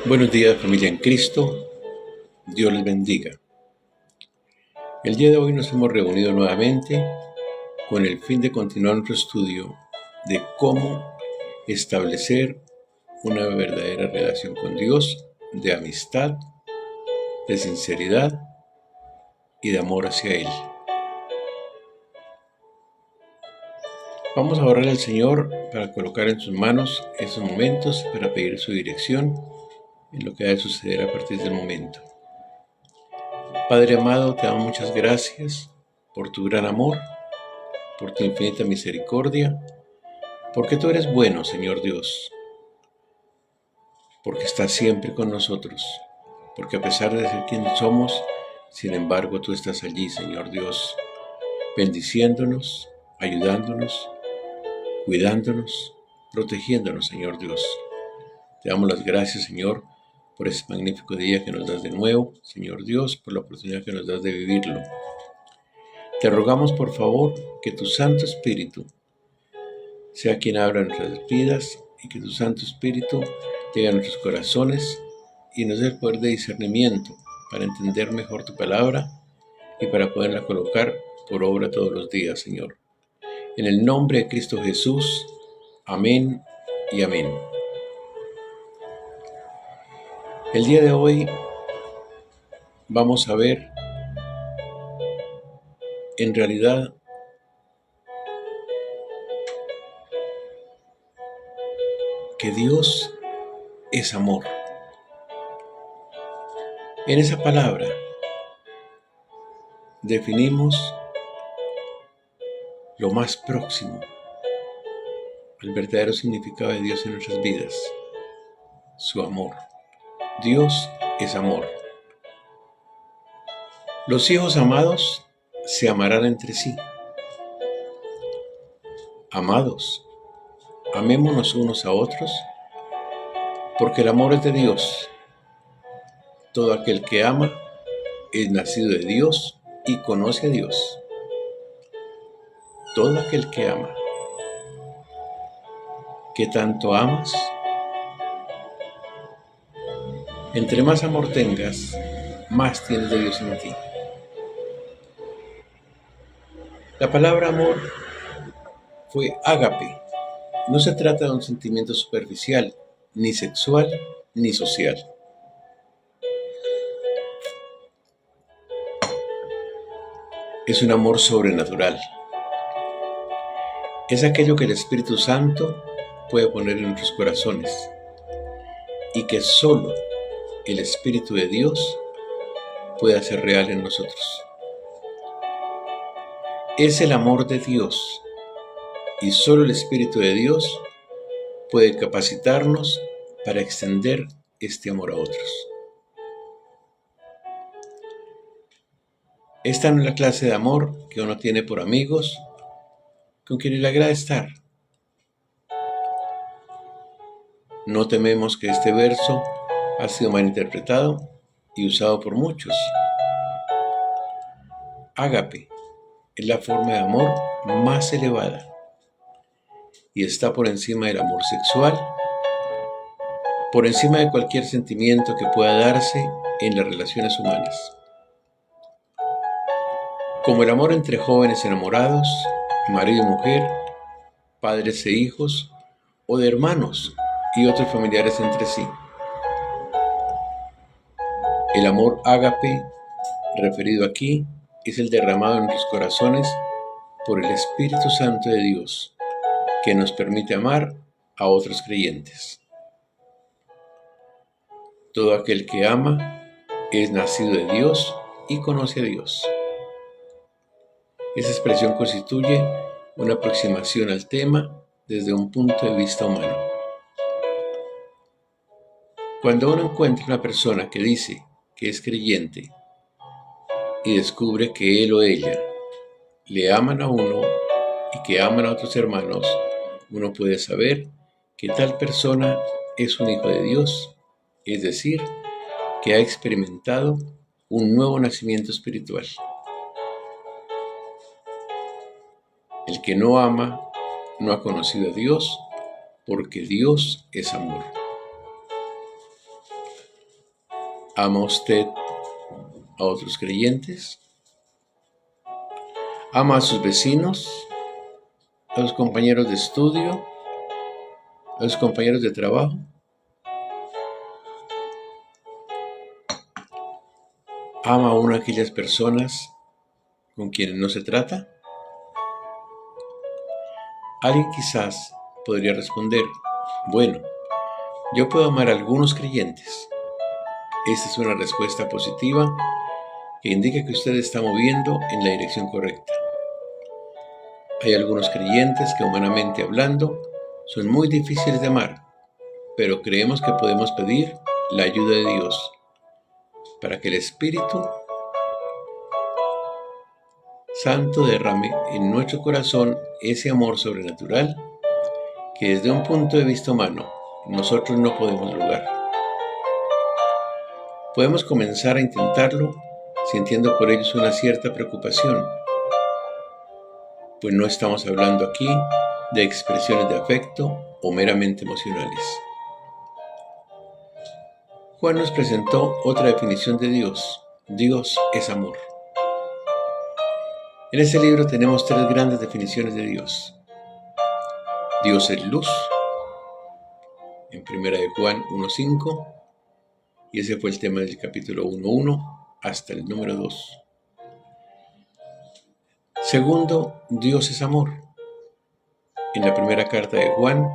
Buenos días, familia en Cristo. Dios les bendiga. El día de hoy nos hemos reunido nuevamente con el fin de continuar nuestro estudio de cómo establecer una verdadera relación con Dios, de amistad, de sinceridad y de amor hacia Él. Vamos a orar al Señor para colocar en sus manos esos momentos, para pedir su dirección en lo que ha de suceder a partir del momento. Padre amado, te damos muchas gracias por tu gran amor, por tu infinita misericordia, porque tú eres bueno, Señor Dios, porque estás siempre con nosotros, porque a pesar de ser quien somos, sin embargo tú estás allí, Señor Dios, bendiciéndonos, ayudándonos, cuidándonos, protegiéndonos, Señor Dios. Te damos las gracias, Señor, por este magnífico día que nos das de nuevo, Señor Dios, por la oportunidad que nos das de vivirlo. Te rogamos, por favor, que tu Santo Espíritu sea quien abra nuestras vidas y que tu Santo Espíritu llegue a nuestros corazones y nos dé el poder de discernimiento para entender mejor tu palabra y para poderla colocar por obra todos los días, Señor. En el nombre de Cristo Jesús, amén y amén. El día de hoy vamos a ver, en realidad, que Dios es amor. En esa palabra definimos lo más próximo al verdadero significado de Dios en nuestras vidas, su amor. Dios es amor. Los hijos amados se amarán entre sí. Amados, amémonos unos a otros, porque el amor es de Dios. Todo aquel que ama es nacido de Dios y conoce a Dios. Todo aquel que ama. ¿Qué tanto amas? Entre más amor tengas, más tienes de Dios en ti. La palabra amor fue ágape. No se trata de un sentimiento superficial, ni sexual, ni social. Es un amor sobrenatural. Es aquello que el Espíritu Santo puede poner en nuestros corazones y que solo el Espíritu de Dios puede hacer real en nosotros. Es el amor de Dios y solo el Espíritu de Dios puede capacitarnos para extender este amor a otros. Esta no es la clase de amor que uno tiene por amigos con quienes le agrada estar. No tememos que este verso ha sido malinterpretado y usado por muchos. Ágape es la forma de amor más elevada y está por encima del amor sexual, por encima de cualquier sentimiento que pueda darse en las relaciones humanas. Como el amor entre jóvenes enamorados, marido y mujer, padres e hijos, o de hermanos y otros familiares entre sí. El amor ágape, referido aquí, es el derramado en nuestros corazones por el Espíritu Santo de Dios, que nos permite amar a otros creyentes. Todo aquel que ama es nacido de Dios y conoce a Dios. Esa expresión constituye una aproximación al tema desde un punto de vista humano. Cuando uno encuentra una persona que dice que es creyente y descubre que él o ella le aman a uno y que aman a otros hermanos, uno puede saber que tal persona es un hijo de Dios, es decir, que ha experimentado un nuevo nacimiento espiritual. El que no ama no ha conocido a Dios, porque Dios es amor. ¿Ama usted a otros creyentes? ¿Ama a sus vecinos? ¿A sus compañeros de estudio? ¿A sus compañeros de trabajo? ¿Ama aún a aquellas personas con quienes no se trata? Alguien quizás podría responder, bueno, yo puedo amar a algunos creyentes. Esta es una respuesta positiva que indica que usted está moviendo en la dirección correcta. Hay algunos creyentes que, humanamente hablando, son muy difíciles de amar, pero creemos que podemos pedir la ayuda de Dios para que el Espíritu Santo derrame en nuestro corazón ese amor sobrenatural que desde un punto de vista humano nosotros no podemos lograr. Podemos comenzar a intentarlo sintiendo por ellos una cierta preocupación, pues no estamos hablando aquí de expresiones de afecto o meramente emocionales. Juan nos presentó otra definición de Dios. Dios es amor. En este libro tenemos tres grandes definiciones de Dios. Dios es luz, en 1 Juan 1:5, y ese fue el tema del capítulo 1:1 hasta el número 2. Segundo, Dios es amor. En la primera carta de Juan,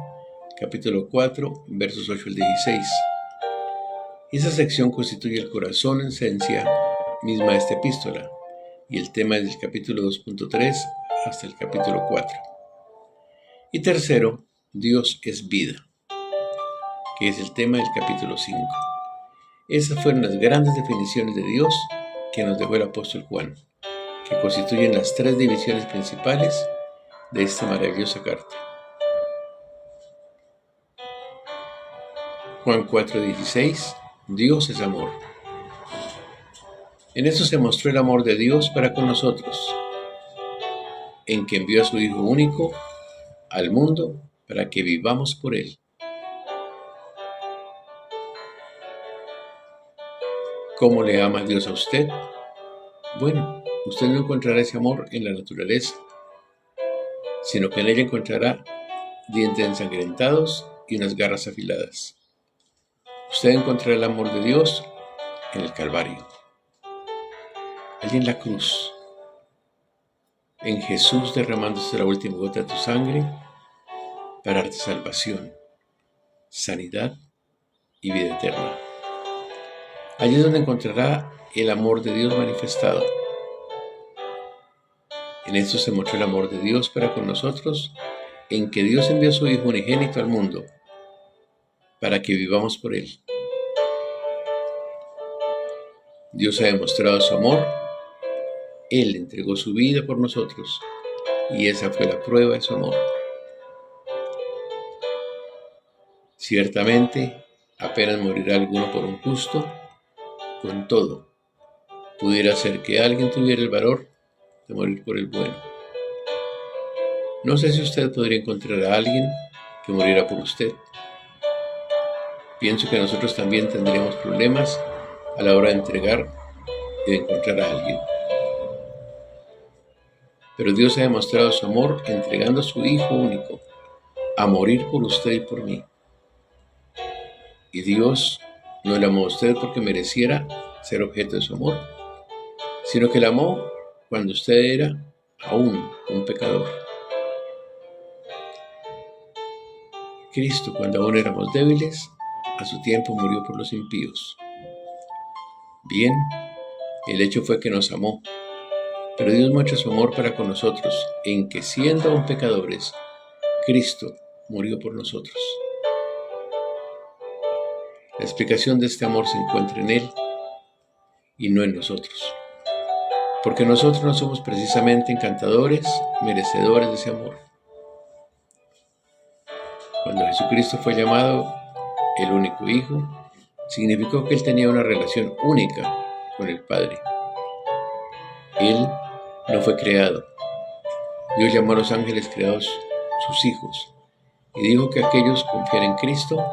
capítulo 4, versos 8 al 16. Y esa sección constituye el corazón en esencia misma de esta epístola, y el tema es del capítulo 2.3 hasta el capítulo 4. Y tercero, Dios es vida, que es el tema del capítulo 5. Esas fueron las grandes definiciones de Dios que nos dejó el apóstol Juan, que constituyen las tres divisiones principales de esta maravillosa carta. Juan 4:16, Dios es amor. En esto se mostró el amor de Dios para con nosotros, en que envió a su Hijo único al mundo para que vivamos por Él. ¿Cómo le ama Dios a usted? Bueno, usted no encontrará ese amor en la naturaleza, sino que en ella encontrará dientes ensangrentados y unas garras afiladas. Usted encontrará el amor de Dios en el Calvario, allí en la cruz, en Jesús derramándose la última gota de tu sangre para darte salvación, sanidad y vida eterna. Allí es donde encontrará el amor de Dios manifestado. En esto se mostró el amor de Dios para con nosotros, en que Dios envió a su Hijo unigénito al mundo para que vivamos por Él. Dios ha demostrado su amor. Él entregó su vida por nosotros y esa fue la prueba de su amor. Ciertamente, apenas morirá alguno por un justo, con todo, pudiera ser que alguien tuviera el valor de morir por el bueno. No sé si usted podría encontrar a alguien que muriera por usted. Pienso que nosotros también tendríamos problemas a la hora de entregar y de encontrar a alguien. Pero Dios ha demostrado su amor entregando a su Hijo único a morir por usted y por mí. Y Dios no le amó a usted porque mereciera ser objeto de su amor, sino que le amó cuando usted era aún un pecador. Cristo, cuando aún éramos débiles, a su tiempo murió por los impíos. Bien, el hecho fue que nos amó, pero Dios muestra su amor para con nosotros, en que siendo aún pecadores, Cristo murió por nosotros. La explicación de este amor se encuentra en Él y no en nosotros, porque nosotros no somos precisamente encantadores, merecedores de ese amor. Cuando Jesucristo fue llamado el único Hijo, significó que Él tenía una relación única con el Padre. Él no fue creado. Dios llamó a los ángeles creados sus hijos y dijo que aquellos que confían en Cristo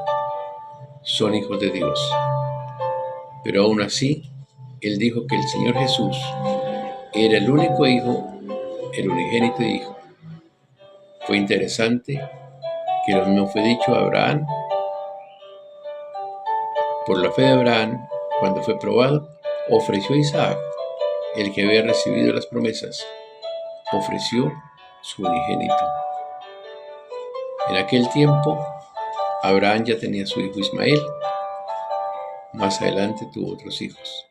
son hijos de Dios. Pero aún así, él dijo que el Señor Jesús era el único hijo, el unigénito hijo. Fue interesante que lo mismo fue dicho a Abraham. Por la fe de Abraham, cuando fue probado, ofreció a Isaac, el que había recibido las promesas, ofreció su unigénito. En aquel tiempo, Abraham ya tenía su hijo Ismael. Más adelante tuvo otros hijos.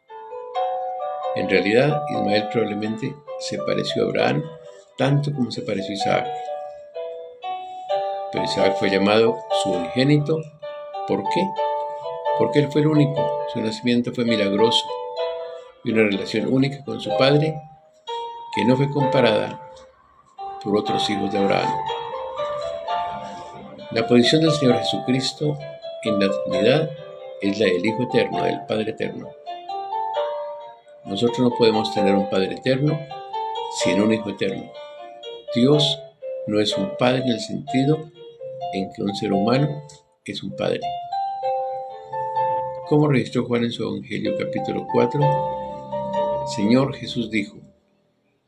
En realidad, Ismael probablemente se pareció a Abraham tanto como se pareció a Isaac. Pero Isaac fue llamado su unigénito. ¿Por qué? Porque él fue el único. Su nacimiento fue milagroso y una relación única con su padre que no fue comparada por otros hijos de Abraham. La posición del Señor Jesucristo en la Trinidad es la del Hijo Eterno, del Padre Eterno. Nosotros no podemos tener un Padre Eterno sin un Hijo Eterno. Dios no es un Padre en el sentido en que un ser humano es un Padre. Como registró Juan en su Evangelio capítulo 4, Señor Jesús dijo: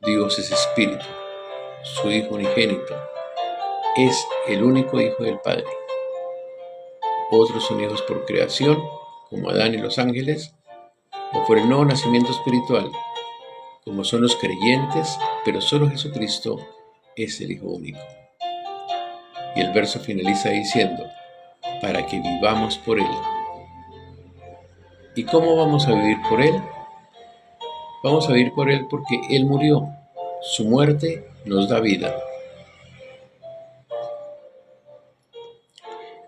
Dios es Espíritu, su Hijo unigénito es el único Hijo del Padre. Otros son hijos por creación, como Adán y los ángeles, o por el nuevo nacimiento espiritual, como son los creyentes, pero solo Jesucristo es el Hijo único. Y el verso finaliza diciendo: para que vivamos por Él. ¿Y cómo vamos a vivir por Él? Vamos a vivir por Él porque Él murió. Su muerte nos da vida.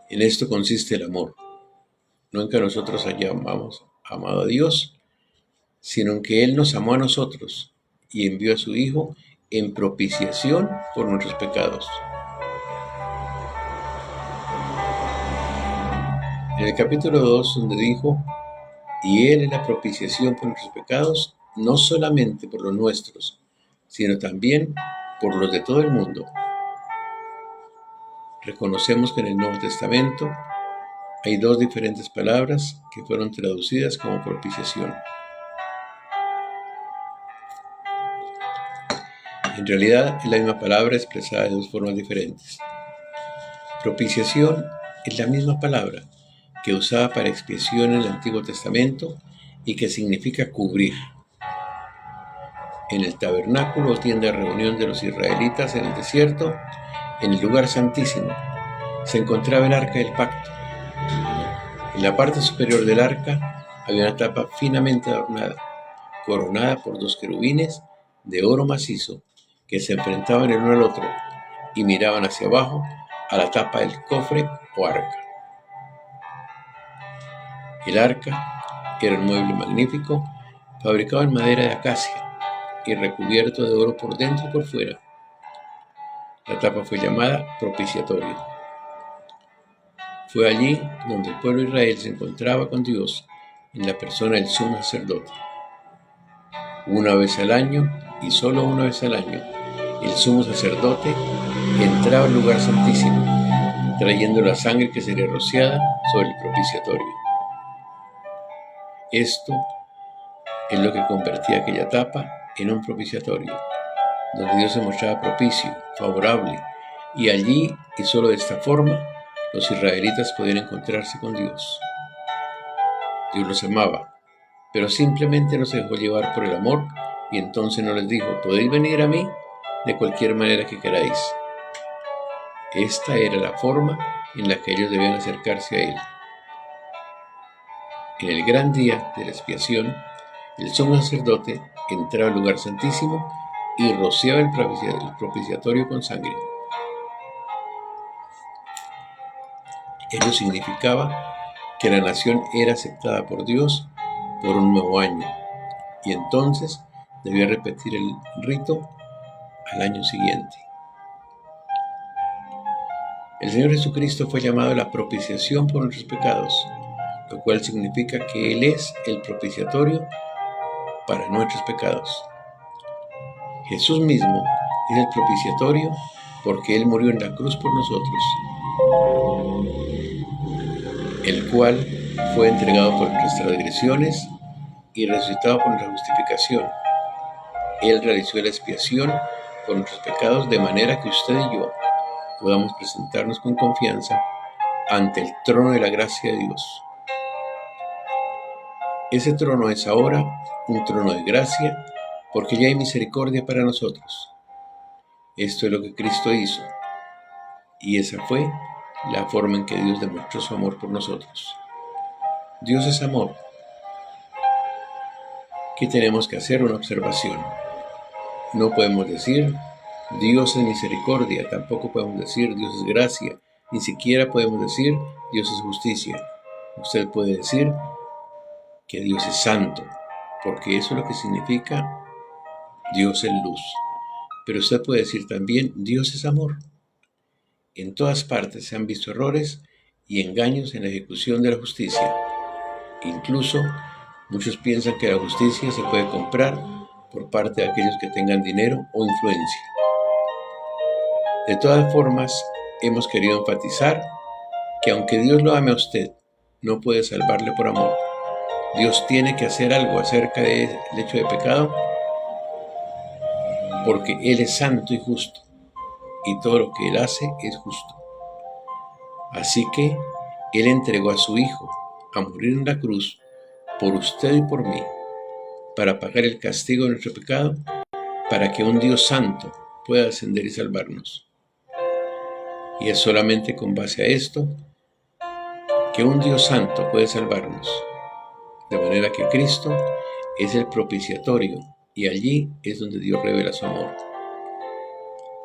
En esto consiste el amor. No en que nosotros hayamos amado a Dios, sino en que Él nos amó a nosotros y envió a su Hijo en propiciación por nuestros pecados. En el capítulo 2, donde dijo: y Él es la propiciación por nuestros pecados, no solamente por los nuestros, sino también por los de todo el mundo. Reconocemos que en el Nuevo Testamento hay dos diferentes palabras que fueron traducidas como propiciación. En realidad es la misma palabra expresada de dos formas diferentes. Propiciación es la misma palabra que usaba para expiación en el Antiguo Testamento y que significa cubrir. En el tabernáculo o tienda de reunión de los israelitas en el desierto, en el lugar santísimo, se encontraba el arca del pacto. En la parte superior del arca había una tapa finamente adornada, coronada por dos querubines de oro macizo que se enfrentaban el uno al otro y miraban hacia abajo a la tapa del cofre o arca. El arca era un mueble magnífico, fabricado en madera de acacia y recubierto de oro por dentro y por fuera. La tapa fue llamada propiciatorio. Fue allí donde el pueblo de Israel se encontraba con Dios en la persona del sumo sacerdote. Una vez al año, y solo una vez al año, el sumo sacerdote entraba al lugar santísimo, trayendo la sangre que sería rociada sobre el propiciatorio. Esto es lo que convertía aquella tapa en un propiciatorio, donde Dios se mostraba propicio, favorable, y allí, y solo de esta forma, los israelitas podían encontrarse con Dios. Dios los amaba, pero simplemente no se dejó llevar por el amor, y entonces no les dijo: podéis venir a mí de cualquier manera que queráis. Esta era la forma en la que ellos debían acercarse a Él. En el gran día de la expiación, el sumo sacerdote entraba al lugar santísimo y rociaba el propiciatorio con sangre. Ello significaba que la nación era aceptada por Dios por un nuevo año, y entonces debía repetir el rito al año siguiente. El Señor Jesucristo fue llamado la propiciación por nuestros pecados, lo cual significa que Él es el propiciatorio para nuestros pecados. Jesús mismo es el propiciatorio porque Él murió en la cruz por nosotros, el cual fue entregado por nuestras transgresiones y resucitado por nuestra justificación. Él realizó la expiación por nuestros pecados, de manera que usted y yo podamos presentarnos con confianza ante el trono de la gracia de Dios. Ese trono es ahora un trono de gracia, porque ya hay misericordia para nosotros. Esto es lo que Cristo hizo, y esa fue la forma en que Dios demostró su amor por nosotros. Dios es amor. ¿Qué tenemos que hacer? Una observación. No podemos decir Dios es misericordia, tampoco podemos decir Dios es gracia, ni siquiera podemos decir Dios es justicia. Usted puede decir que Dios es santo, porque eso es lo que significa Dios es luz. Pero usted puede decir también Dios es amor. En todas partes se han visto errores y engaños en la ejecución de la justicia. Incluso muchos piensan que la justicia se puede comprar por parte de aquellos que tengan dinero o influencia. De todas formas, hemos querido enfatizar que aunque Dios lo ame a usted, no puede salvarle por amor. Dios tiene que hacer algo acerca del hecho de pecado, porque Él es santo y justo, y todo lo que Él hace es justo. Así que Él entregó a su Hijo a morir en la cruz por usted y por mí, para pagar el castigo de nuestro pecado, para que un Dios santo pueda ascender y salvarnos. Y es solamente con base a esto que un Dios santo puede salvarnos. De manera que Cristo es el propiciatorio, y allí es donde Dios revela su amor.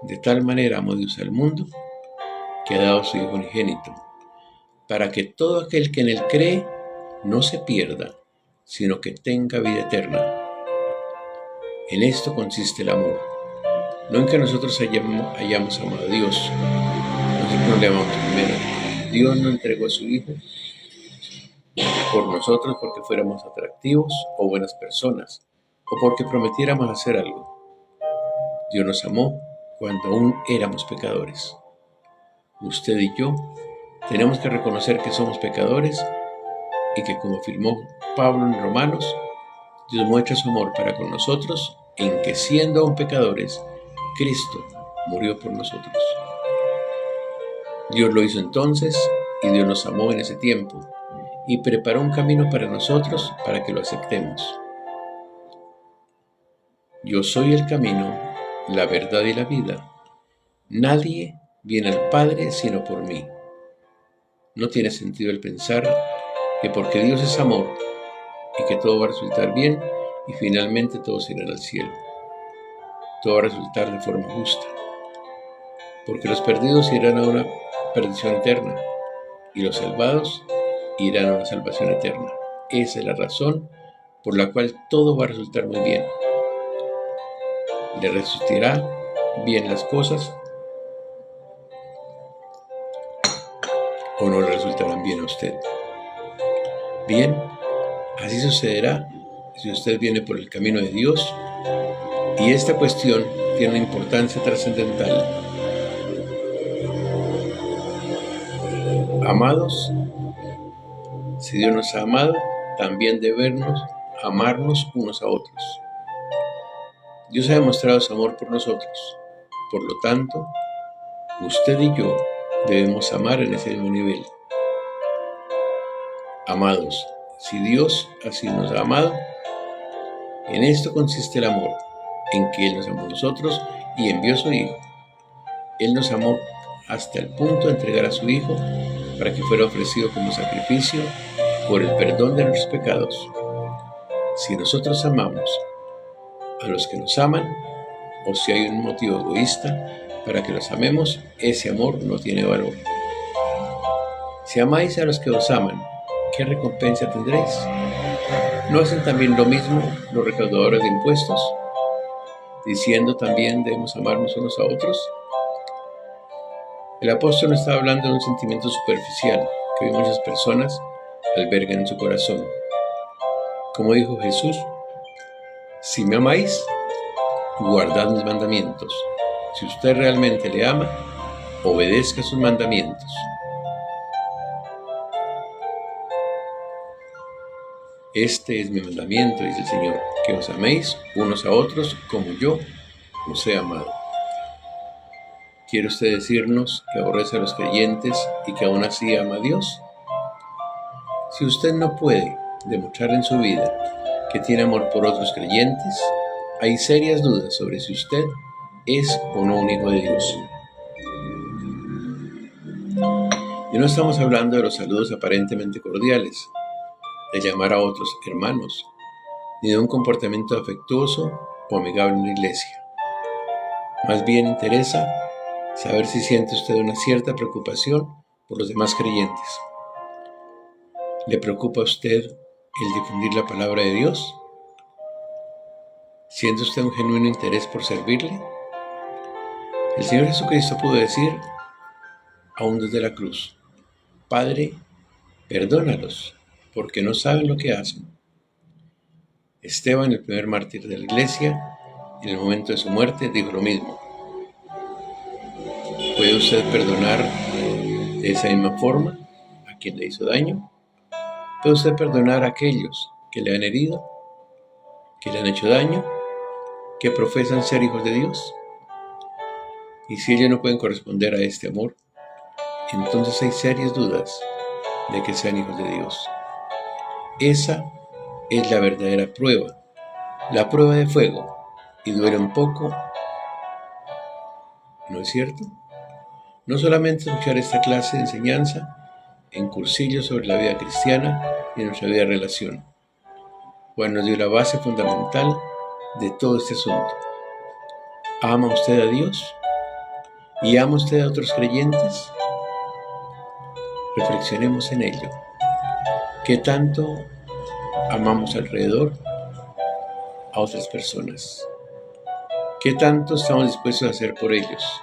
De tal manera amó Dios al mundo, que ha dado a su Hijo unigénito, para que todo aquel que en Él cree no se pierda, sino que tenga vida eterna. En esto consiste el amor, no en que nosotros hayamos amado a Dios. Nosotros le amamos primero. Dios no entregó a su Hijo por nosotros porque fuéramos atractivos o buenas personas, o porque prometiéramos hacer algo. Dios nos amó cuando aún éramos pecadores. Usted y yo tenemos que reconocer que somos pecadores y que, como afirmó Pablo en Romanos, Dios muestra su amor para con nosotros en que, siendo aún pecadores, Cristo murió por nosotros. Dios lo hizo entonces, y Dios nos amó en ese tiempo y preparó un camino para nosotros para que lo aceptemos. Yo soy el camino, la verdad y la vida. Nadie viene al Padre sino por mí. No tiene sentido el pensar que porque Dios es amor y que todo va a resultar bien y finalmente todos irán al cielo. Todo va a resultar de forma justa, porque los perdidos irán a una perdición eterna y los salvados irán a una salvación eterna. Esa es la razón por la cual todo va a resultar muy bien. Le resultará bien las cosas o no le resultarán bien a usted. Bien, así sucederá si usted viene por el camino de Dios, y esta cuestión tiene una importancia trascendental. Amados, si Dios nos ha amado, también debemos amarnos unos a otros. Dios ha demostrado su amor por nosotros. Por lo tanto, usted y yo debemos amar en ese mismo nivel. Amados, si Dios así nos ha amado, en esto consiste el amor, en que Él nos amó a nosotros y envió a su Hijo. Él nos amó hasta el punto de entregar a su Hijo para que fuera ofrecido como sacrificio por el perdón de nuestros pecados. Si nosotros amamos a los que nos aman, o si hay un motivo egoísta para que los amemos, ese amor no tiene valor. Si amáis a los que os aman, ¿qué recompensa tendréis? ¿No hacen también lo mismo los recaudadores de impuestos, diciendo también debemos amarnos unos a otros? El apóstol no está hablando de un sentimiento superficial que hoy muchas personas albergan en su corazón. Como dijo Jesús, si me amáis, guardad mis mandamientos. Si usted realmente le ama, obedezca sus mandamientos. Este es mi mandamiento, dice el Señor, que os améis unos a otros como yo os he amado. ¿Quiere usted decirnos que aborrece a los creyentes y que aún así ama a Dios? Si usted no puede demostrar en su vida que tiene amor por otros creyentes, hay serias dudas sobre si usted es o no un hijo de Dios. Y no estamos hablando de los saludos aparentemente cordiales, de llamar a otros hermanos, ni de un comportamiento afectuoso o amigable en la iglesia. Más bien interesa saber si siente usted una cierta preocupación por los demás creyentes. ¿Le preocupa a usted el difundir la palabra de Dios? ¿Siente usted un genuino interés por servirle? El Señor Jesucristo pudo decir, aún desde la cruz, Padre, perdónalos, porque no saben lo que hacen. Esteban, el primer mártir de la iglesia, en el momento de su muerte, dijo lo mismo. ¿Puede usted perdonar de esa misma forma a quien le hizo daño? ¿Puede usted perdonar a aquellos que le han herido, que le han hecho daño, que profesan ser hijos de Dios? Y si ellos no pueden corresponder a este amor, entonces hay serias dudas de que sean hijos de Dios. Esa es la verdadera prueba, la prueba de fuego, y duele un poco, ¿no es cierto? No solamente escuchar esta clase de enseñanza en cursillos sobre la vida cristiana y nuestra vida de relación, pues nos dio la base fundamental de todo este asunto. ¿Ama usted a Dios? ¿Y ama usted a otros creyentes? Reflexionemos en ello. ¿Qué tanto amamos alrededor a otras personas? ¿Qué tanto estamos dispuestos a hacer por ellos?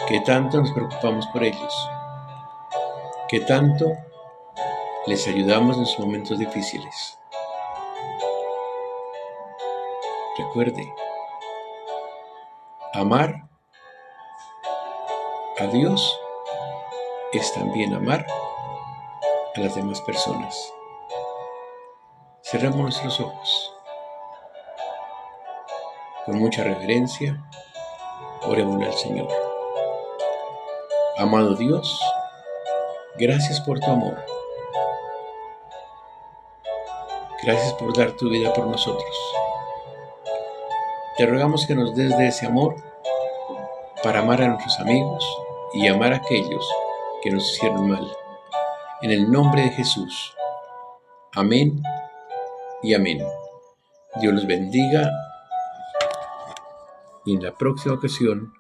¿Qué tanto nos preocupamos por ellos? ¿Qué tanto les ayudamos en sus momentos difíciles? Recuerde, amar a Dios es también amar a las demás personas. Cerramos nuestros ojos. Con mucha reverencia, oremos al Señor. Amado Dios, gracias por tu amor. Gracias por dar tu vida por nosotros. Te rogamos que nos des de ese amor para amar a nuestros amigos y amar a aquellos que nos hicieron mal. En el nombre de Jesús. Amén y amén. Dios los bendiga y en la próxima ocasión